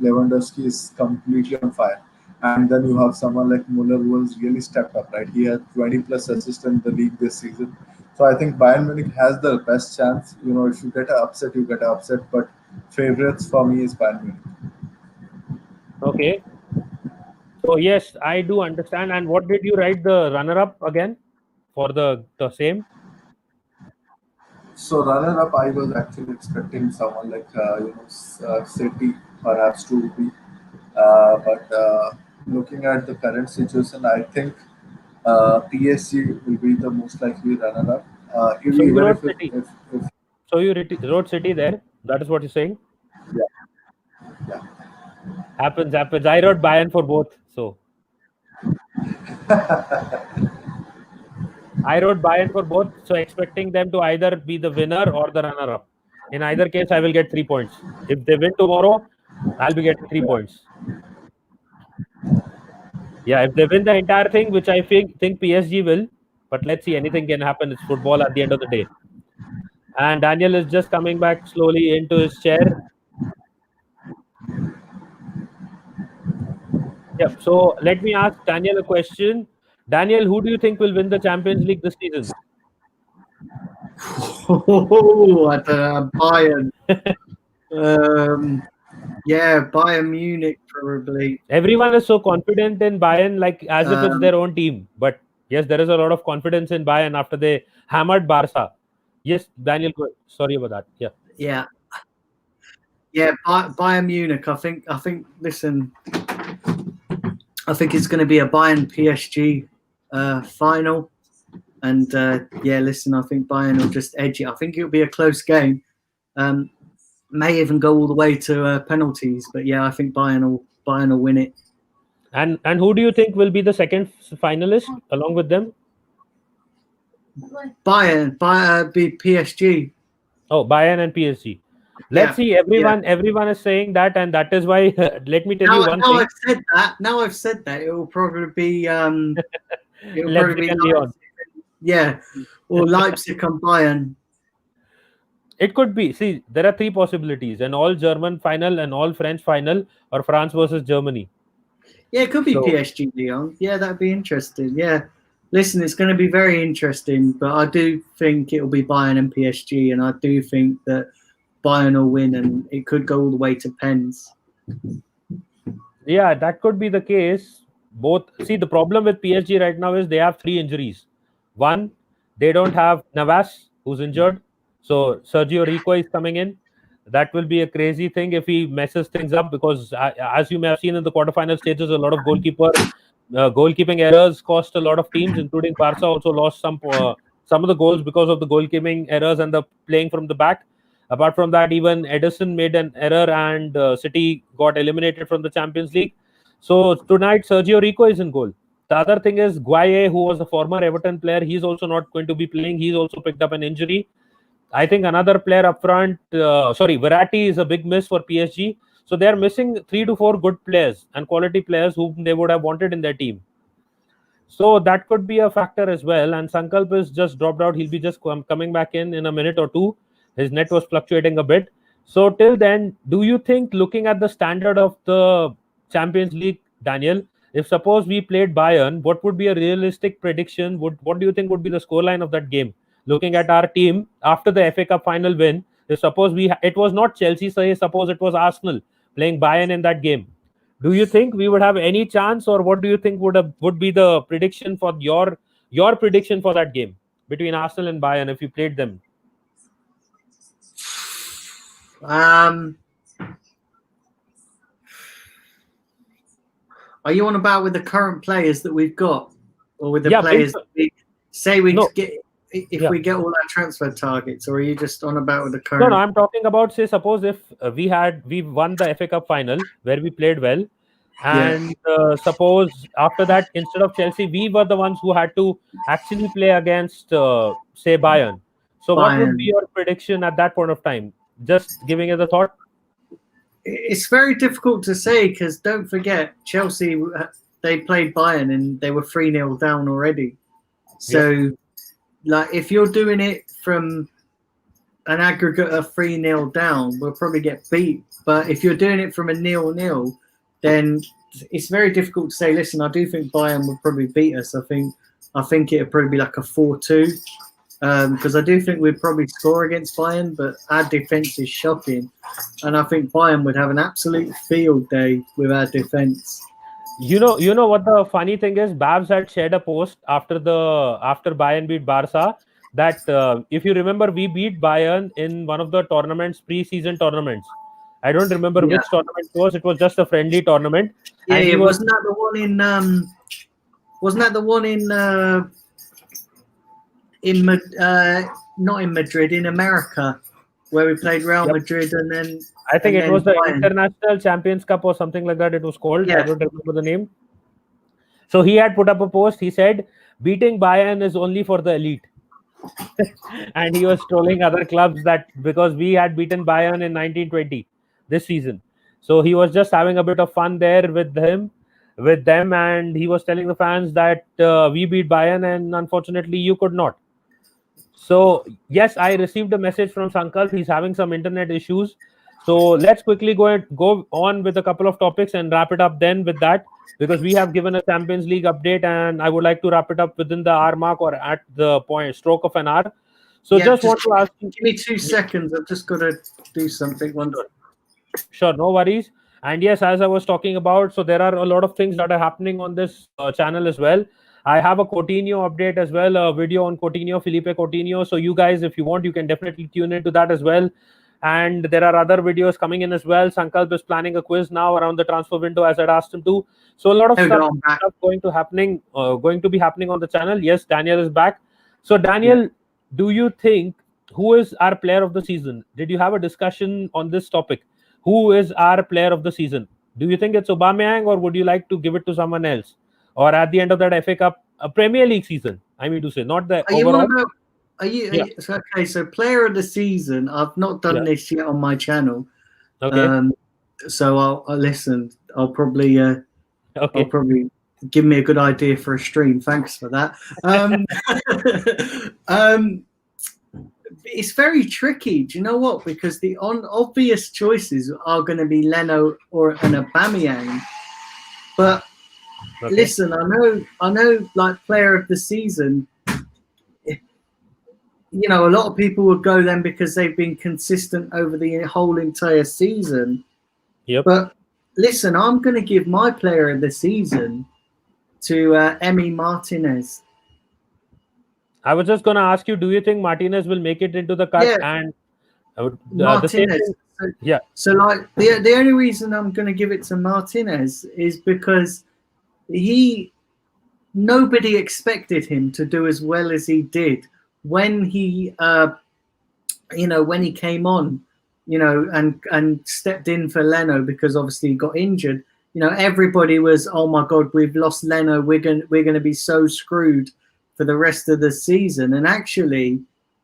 Lewandowski is completely on fire. And then you have someone like Muller who has really stepped up, right? He had 20 plus assists in the league this season. So I think Bayern Munich has the best chance. If you get an upset, you get an upset. But favorites for me is Bayern Munich. Okay, so yes, I do understand. And what did you write the runner-up again for the same? So runner up, I was actually expecting someone like City perhaps to be, but looking at the current situation, I think PSG will be the most likely runner up. So you Even wrote if, City. if So you wrote City there. That is what you're saying. yeah, yeah. Happens. I wrote Bayern for both. So I wrote Bayern for both. So expecting them to either be the winner or the runner-up. In either case, I will get 3 points. If they win tomorrow, I'll be getting 3 points. Yeah, if they win the entire thing, which I think PSG will, but let's see, anything can happen. It's football at the end of the day. And Daniel is just coming back slowly into his chair. Yep. So let me ask Daniel a question. Daniel, who do you think will win the Champions League this season? Oh, at Bayern. Yeah, Bayern Munich probably. Everyone is so confident in Bayern, like as if it's Um, their own team. But yes, there is a lot of confidence in Bayern after they hammered Barca. Yes, Daniel, sorry about that. Yeah. yeah, yeah, Bayern Munich. I think. Listen, I think it's going to be a Bayern PSG final, and yeah, listen, I think Bayern will just edge it. I think it'll be a close game. May even go all the way to penalties, but yeah, I think Bayern will win it. And who do you think will be the second finalist along with them? Bayern be PSG. Oh, Bayern and PSG. Let's Yeah, see. yeah. Everyone is saying that, and that is why. Let me tell you one Now thing. I've said that, it will probably be Leipzig and Lyon. yeah, or Leipzig and Bayern. It could be. See, there are three possibilities: an all German final, an all French final, or France versus Germany. Yeah, it could be So PSG Lyon. Yeah, that'd be interesting. Yeah. Listen, it's going to be very interesting, but I do think it'll be Bayern and PSG, and I do think that Bayern will win, and it could go all the way to pens. yeah, that could be the case. Both. See, the problem with PSG right now is they have three injuries. One, they don't have Navas, who's injured. So Sergio Rico is coming in. That will be a crazy thing if he messes things up because, as you may have seen in the quarterfinal stages, a lot of goalkeeping errors cost a lot of teams, including Barca. Also lost some of the goals because of the goalkeeping errors and the playing from the back. Apart from that, even Edison made an error and City got eliminated from the Champions League. So tonight, Sergio Rico is in goal. The other thing is Guaye, who was a former Everton player, he's also not going to be playing. He's also picked up an injury. I think another player up front, Verratti is a big miss for PSG. So they are missing 3 to 4 good players and quality players whom they would have wanted in their team. So that could be a factor as well. And Sankalp is just dropped out. He'll be just coming back in a minute or two. His net was fluctuating a bit. So till then, do you think, looking at the standard of the Champions League, Daniel, if suppose we played Bayern, what would be a realistic prediction? What do you think would be the scoreline of that game? Looking at our team after the FA Cup final win, if suppose it was not Chelsea, say suppose it was Arsenal playing Bayern in that game, do you think we would have any chance, or what do you think would be the prediction for your prediction for that game between Arsenal and Bayern if you played them? Are you on about with the current players that we've got, or with the Yeah, players that we say we No. get if we get all our transfer targets, or are you just on about with the No, current? I'm talking about, say, suppose if we won the FA Cup final where we played well, and suppose after that, instead of Chelsea, we were the ones who had to actually play against, say, Bayern. So what would be Bayern. your prediction at that point of time? Just giving it a thought. It's very difficult to say because don't forget, Chelsea, they played Bayern and they were 3-0 down already. So, like, if you're doing it from an aggregate of 3-0 down, we'll probably get beat. But if you're doing it from a 0-0, then it's very difficult to say, listen, I do think Bayern would probably beat us. I think it would probably be like a 4-2. Because I do think we'd probably score against Bayern, but our defence is shocking. And I think Bayern would have an absolute field day with our defence. You know what the funny thing is? Babs had shared a post after Bayern beat Barca that if you remember, we beat Bayern in one of the tournaments, pre-season tournaments. I don't remember which tournament it was. It was just a friendly tournament. Yeah, and wasn't that the one in? Wasn't that the one not in Madrid, in America, where we played Real Madrid, and then I think it was the Bayern. International Champions Cup or something like that. It was called. Yeah. I don't remember the name. So he had put up a post. He said, "Beating Bayern is only for the elite," and he was trolling other clubs that because we had beaten Bayern in 1920 this season. So he was just having a bit of fun there with them, and he was telling the fans that we beat Bayern, and unfortunately you could not. So yes, I received a message from Sankalp. He's having some internet issues. So let's quickly go on with a couple of topics and wrap it up then with that, because we have given a Champions League update, and I would like to wrap it up within the hour mark or at the stroke of an hour. So just want to ask you, give me 2 seconds. I've just got to do something. Sure, no worries. And yes, as I was talking about, so there are a lot of things that are happening on this channel as well. I have a Coutinho update as well, a video on Coutinho, Felipe Coutinho. So you guys, if you want, you can definitely tune into that as well. And there are other videos coming in as well. Sankalp is planning a quiz now around the transfer window, as I'd asked him to. So a lot of stuff going to be happening on the channel. Yes, Daniel is back. So Daniel, do you think, who is our player of the season? Did you have a discussion on this topic? Who is our player of the season? Do you think it's Aubameyang, or would you like to give it to someone else? Or at the end of that FA Cup, a Premier League season, I mean to say, not the overall. Okay, so player of the season, I've not done this yet on my channel. Okay. So I'll listen. I'll probably give me a good idea for a stream. Thanks for that. It's very tricky. Do you know what? Because the obvious choices are going to be Leno or an Aubameyang. But listen, I know, like player of the season. You know, a lot of people would go then because they've been consistent over the whole entire season. Yep. But listen, I'm going to give my player of the season to Emi Martinez. I was just going to ask you, do you think Martinez will make it into the cut? Yeah. And Martinez. So like the only reason I'm going to give it to Martinez is because nobody expected him to do as well as he did when he when he came on, and stepped in for Leno, because obviously he got injured. Everybody was, oh my God, we've lost Leno. We're going to be so screwed for the rest of the season. And actually,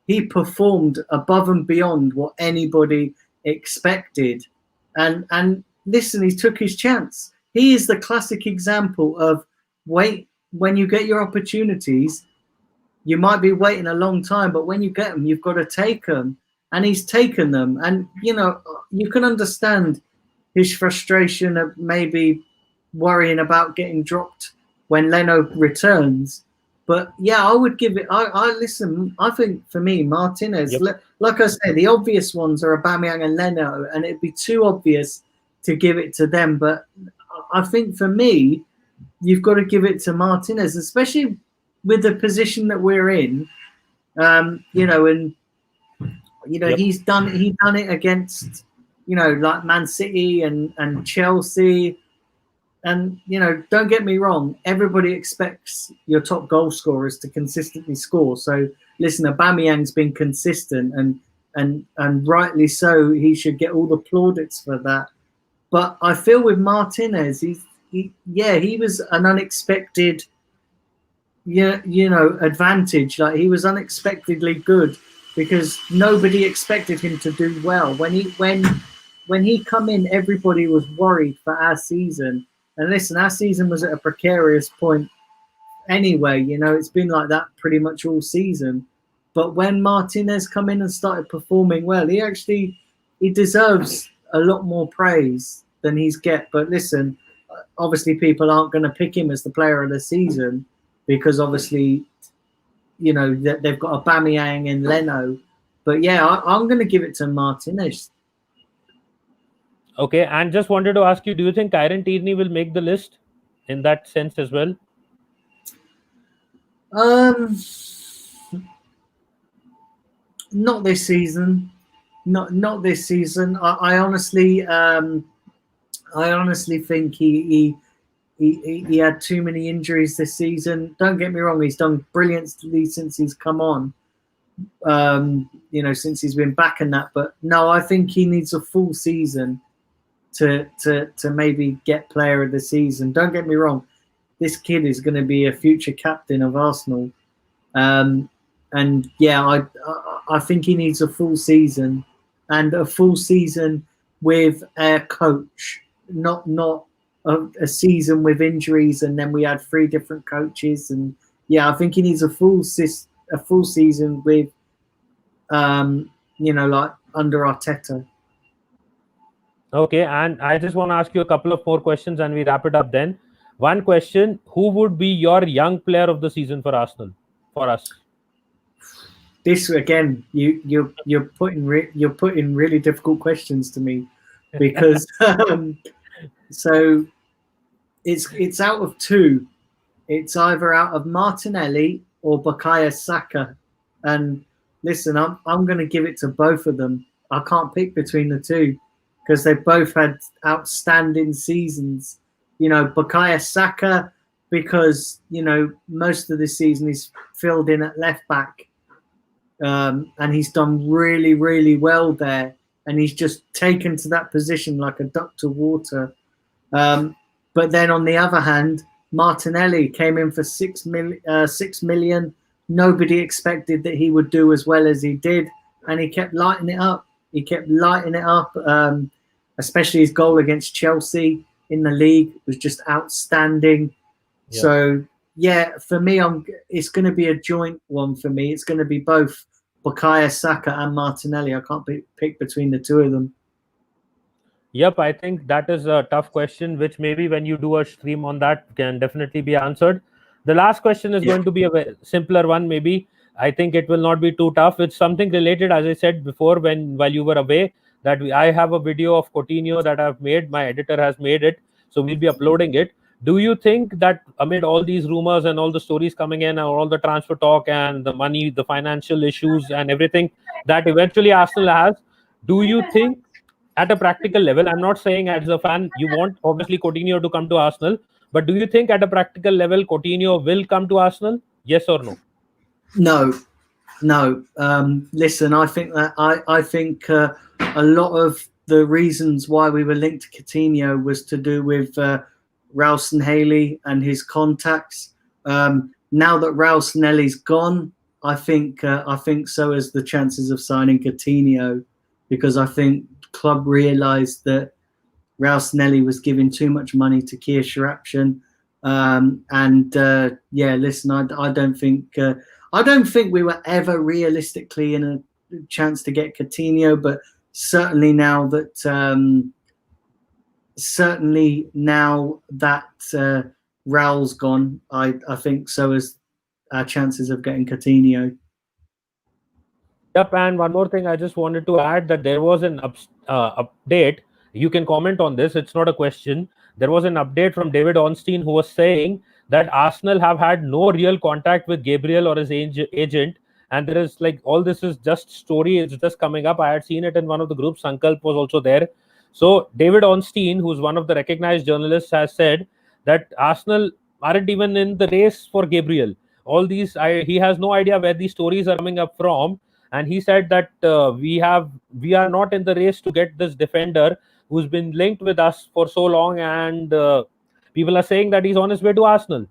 he performed above and beyond what anybody expected. And listen, he took his chance. He is the classic example of wait when you get your opportunities. You might be waiting a long time, but when you get them, you've got to take them. And he's taken them. And, you can understand his frustration of maybe worrying about getting dropped when Leno returns. But yeah, I would give it. I listen. I think for me, Martinez, like I said, the obvious ones are Aubameyang and Leno, and it'd be too obvious to give it to them. But I think for me, you've got to give it to Martinez, especially with the position that we're in. He's done it against like Man City and Chelsea. And, don't get me wrong, everybody expects your top goal scorers to consistently score. So, listen, Aubameyang's been consistent and rightly so. He should get all the plaudits for that. But I feel with Martinez, he was an unexpected, advantage. Like, he was unexpectedly good because nobody expected him to do well. When he come in, everybody was worried for our season. And listen, our season was at a precarious point anyway. It's been like that pretty much all season. But when Martinez come in and started performing well, he deserves a lot more praise than he's get. But listen, obviously people aren't going to pick him as the player of the season because obviously, they've got Aubameyang and Leno. But yeah, I'm going to give it to Martinez. Okay, and just wanted to ask you, do you think Kieran Tierney will make the list in that sense as well? Not this season. Not this season. I honestly think he had too many injuries this season. Don't get me wrong; he's done brilliantly since he's come on. Since he's been back in that. But no, I think he needs a full season to maybe get player of the season. Don't get me wrong, this kid is going to be a future captain of Arsenal. And yeah, I think he needs a full season and a full season with a coach, not a season with injuries and then we had 3 different coaches. And yeah, I think he needs a full season with, like under Arteta. Okay, and I just want to ask you a couple of more questions and we wrap it up then. One question, who would be your young player of the season for Arsenal, for us? This again, you're putting really difficult questions to me because so it's out of 2. It's either out of Martinelli or Bukayo Saka. And listen, I'm going to give it to both of them. I can't pick between the 2 because they both had outstanding seasons. Bukayo Saka because most of the season he's filled in at left back. And he's done really, really well there. And he's just taken to that position like a duck to water. But then on the other hand, Martinelli came in for 6 million. Nobody expected that he would do as well as he did. And he kept lighting it up. Especially his goal against Chelsea in the league was just outstanding. Yeah. So, yeah, for me, it's going to be a joint one for me. It's going to be both Bukayo Saka and Martinelli. I can't pick between the 2 of them. Yep, I think that is a tough question, which maybe when you do a stream on that can definitely be answered. The last question is going to be a simpler one, maybe. I think it will not be too tough. It's something related, as I said before, while you were away, that I have a video of Coutinho that I've made. My editor has made it, so we'll be uploading it. Do you think that amid all these rumors and all the stories coming in, or all the transfer talk and the money, the financial issues and everything that eventually Arsenal has, do you think at a practical level, I'm not saying as a fan, you want obviously Coutinho to come to Arsenal, but do you think at a practical level Coutinho will come to Arsenal? Yes or no? No. Listen, I think that I think a lot of the reasons why we were linked to Coutinho was to do with Ralston-Haley and his contacts. Now that Ralston-Haley's gone, I think so is the chances of signing Coutinho, because I think club realised that Raul Snelly was giving too much money to Kia Sharapshan. Listen, I don't think we were ever realistically in a chance to get Coutinho, but certainly now that Raul's gone, I think so is our chances of getting Coutinho. Yep, and one more thing I just wanted to add, that there was an update. You can comment on this. It's not a question. There was an update from David Ornstein, who was saying that Arsenal have had no real contact with Gabriel or his agent, and there is like all this is just story. It's just coming up. I had seen it in one of the groups. Sankalp was also there. So David Ornstein, who's one of the recognized journalists, has said that Arsenal aren't even in the race for Gabriel. All these, he has no idea where these stories are coming up from, and he said that we are not in the race to get this defender who's been linked with us for so long, and people are saying that he's on his way to Arsenal.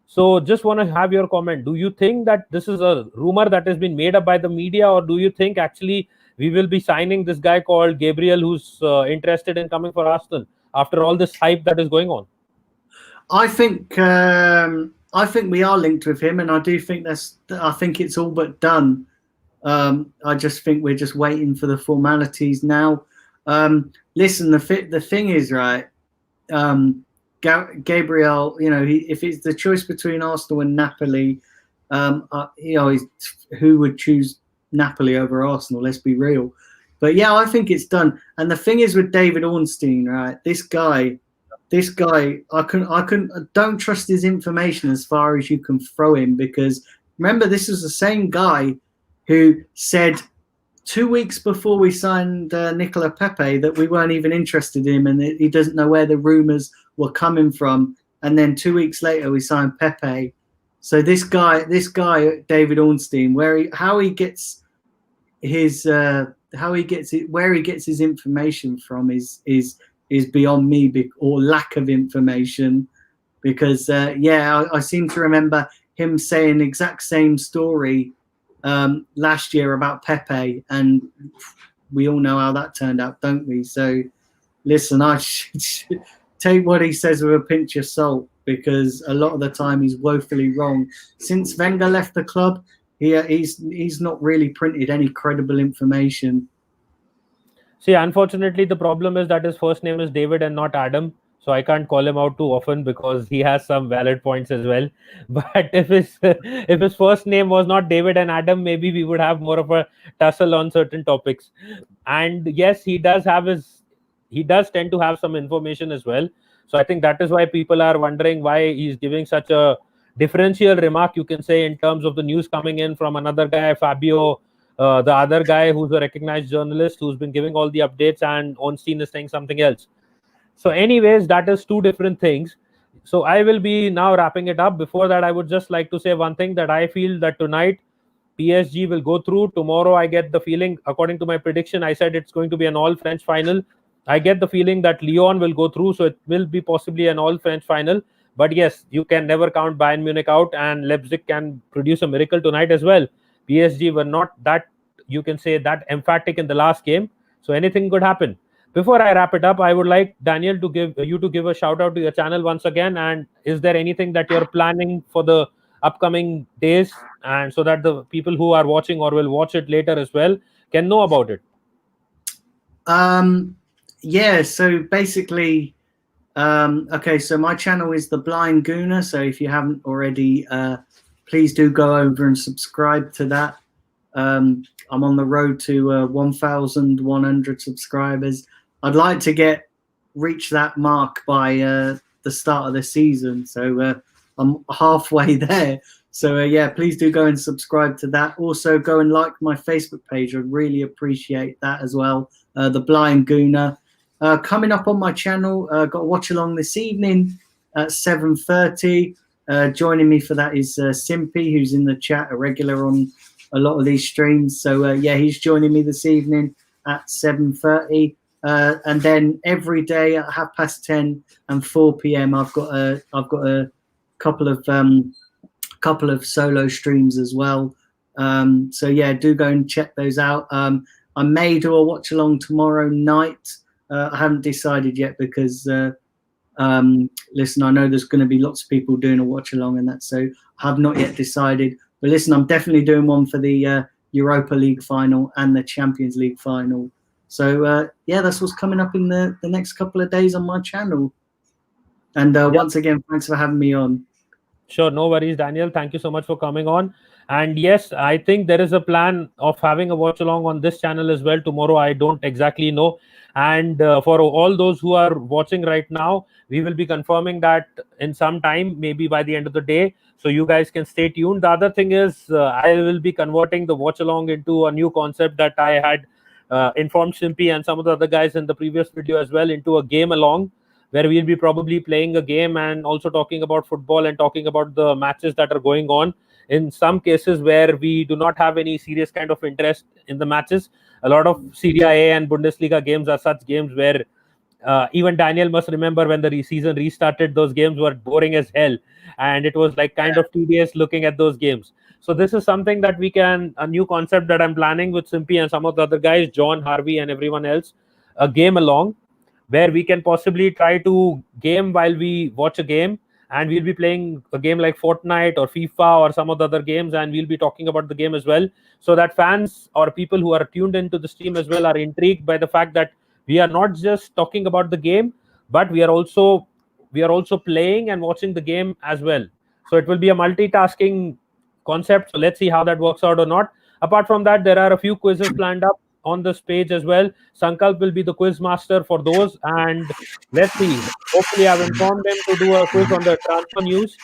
So just want to have your comment. Do you think that this is a rumor that has been made up by the media, or do you think actually we will be signing this guy called Gabriel, who's interested in coming for Arsenal after all this hype that is going on? I think we are linked with him, and I do think I think it's all but done. I just think we're just waiting for the formalities now. Listen, the thing is, right, Gabriel, if it's the choice between Arsenal and Napoli, who would choose Napoli over Arsenal? Let's be real. But yeah, I think it's done. And the thing is with David Ornstein, right, this guy, I don't trust his information as far as you can throw him, because remember, this is the same guy who said 2 weeks before we signed Nicola Pepe that we weren't even interested in him, and he doesn't know where the rumours were coming from. And then 2 weeks later, we signed Pepe. So this guy, David Ornstein, where he gets his information from is beyond me, or lack of information. Because I seem to remember him saying the exact same story last year about Pepe, and we all know how that turned out, don't we? So listen, I should take what he says with a pinch of salt, because a lot of the time he's woefully wrong. Since Wenger left the club, he's not really printed any credible information. See, unfortunately, the problem is that his first name is David and not Adam. So I can't call him out too often, because he has some valid points as well. But if his first name was not David and Adam, maybe we would have more of a tussle on certain topics. And yes, he does tend to have some information as well. So I think that is why people are wondering why he's giving such a differential remark, you can say, in terms of the news coming in from another guy, Fabio, the other guy who's a recognized journalist who's been giving all the updates, and Ornstein is saying something else. So anyways, that is two different things. So I will be now wrapping it up. Before that, I would just like to say one thing, that I feel that tonight PSG will go through. Tomorrow, I get the feeling, according to my prediction, I said it's going to be an all-French final. I get the feeling that Lyon will go through, so it will be possibly an all-French final. But yes, you can never count Bayern Munich out, and Leipzig can produce a miracle tonight as well. PSG were not that, you can say, that emphatic in the last game, so anything could happen. Before I wrap it up, I would like Daniel to give a shout out to your channel once again. And is there anything that you're planning for the upcoming days, and so that the people who are watching or will watch it later as well can know about it? Yeah, so basically, okay, so my channel is The Blind Gooner. So if you haven't already, please do go over and subscribe to that. I'm on the road to 1,100 subscribers. I'd like to reach that mark by the start of the season. So I'm halfway there. So yeah, please do go and subscribe to that. Also, go and like my Facebook page. I'd really appreciate that as well. The Blind Gooner. Coming up on my channel, got a watch along this evening at 7:30. Joining me for that is Simpy, who's in the chat, a regular on a lot of these streams. So yeah, he's joining me this evening at 7:30. And then every day at 10:30 and 4 p.m. I've got a couple of solo streams as well. So yeah, do go and check those out. I may do a watch along tomorrow night. I haven't decided yet because listen, I know there's going to be lots of people doing a watch along and that, so I have not yet decided. But listen, I'm definitely doing one for the Europa League final and the Champions League final. So yeah, that's what's coming up in the next couple of days on my channel. And once again, thanks for having me on. Sure, no worries, Daniel. Thank you so much for coming on. And yes, I think there is a plan of having a watch along on this channel as well tomorrow. I don't exactly know. And for all those who are watching right now, we will be confirming that in some time, maybe by the end of the day. So you guys can stay tuned. The other thing is, I will be converting the watch along into a new concept that I had informed Simpy and some of the other guys in the previous video as well, into a game along, where we'll be probably playing a game and also talking about football and talking about the matches that are going on. In some cases where we do not have any serious kind of interest in the matches, a lot of Serie A and Bundesliga games are such games where even Daniel must remember when the season restarted, those games were boring as hell, and it was like kind of tedious looking at those games. So this is something that a new concept that I'm planning with Simpy and some of the other guys, John, Harvey, and everyone else, a game along, where we can possibly try to game while we watch a game, and we'll be playing a game like Fortnite or FIFA or some of the other games, and we'll be talking about the game as well, so that fans or people who are tuned into the stream as well are intrigued by the fact that we are not just talking about the game, but we are also playing and watching the game as well. So it will be a multitasking concept. So let's see how that works out or not. Apart from that, there are a few quizzes planned up on this page as well. Sankalp will be the quiz master for those, and let's see. Hopefully, I've informed him to do a quiz on the transfer news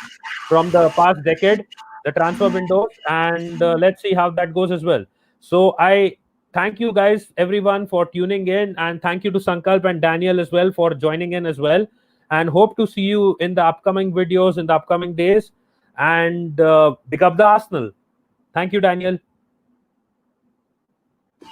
from the past decade, the transfer windows, and let's see how that goes as well. So I thank you guys, everyone, for tuning in, and thank you to Sankalp and Daniel as well for joining in as well. And hope to see you in the upcoming videos in the upcoming days. And pick up the Arsenal. Thank you, Daniel.